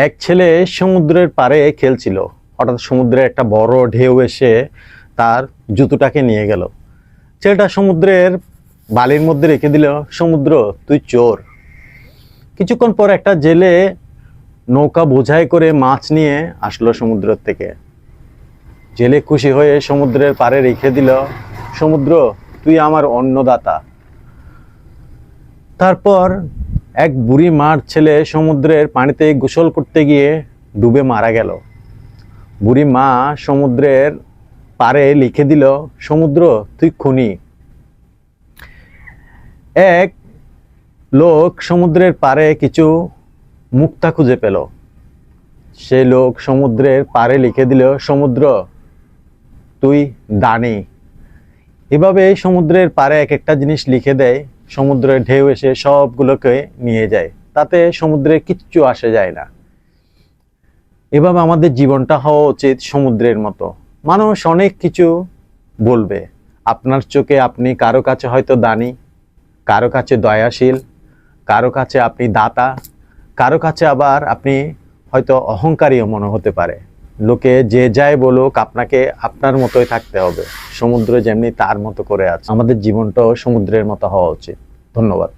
এক ছেলে সমুদ্রের পাড়ে খেলছিল। হঠাৎ সমুদ্রে একটা বড় ঢেউ এসে তার জুতোটাকে নিয়ে গেল। ছেলেটা সমুদ্রের বালির মধ্যে রেখে দিল, সমুদ্র তুই চোর। কিছুক্ষণ পর একটা জেলে নৌকা বোঝাই করে মাছ নিয়ে আসলো সমুদ্রের থেকে। জেলে খুশি হয়ে সমুদ্রের পাড়ে রেখে দিল, সমুদ্র তুই আমার অন্নদাতা। তারপর এক বুড়ি মার ছেলে সমুদ্রের পানিতে গোসল করতে গিয়ে ডুবে মারা গেল। বুড়ি মা সমুদ্রের পাড়ে লিখে দিল, সমুদ্র তুই খুনি। এক লোক সমুদ্রের পাড়ে কিছু মুক্তা খুঁজে পেল। সে লোক সমুদ্রের পাড়ে লিখে দিল, সমুদ্র তুই দানি। এভাবে সমুদ্রের পাড়ে এক একটা জিনিস লিখে দেয়, সমুদ্রের ঢেউ এসে সবগুলোকে নিয়ে যায়, তাতে সমুদ্রে কিচ্ছু আসে যায় না। এভাবে আমাদের জীবনটা হওয়া উচিত সমুদ্রের মতো। মানুষ অনেক কিছু বলবে, আপনার চোখে আপনি কারো কাছে হয়তো দানি, কারো কাছে দয়াশীল, কারো কাছে আপনি দাতা, কারো কাছে আবার আপনি হয়তো অহংকারীও মনে হতে পারে। লোকে যে যাই বলুক, আপনাকে আপনার মতোই থাকতে হবে। সমুদ্র যেমনি তার মতো করে আছে, আমাদের জীবনটাও সমুদ্রের মতো হওয়া উচিত। ধন্যবাদ।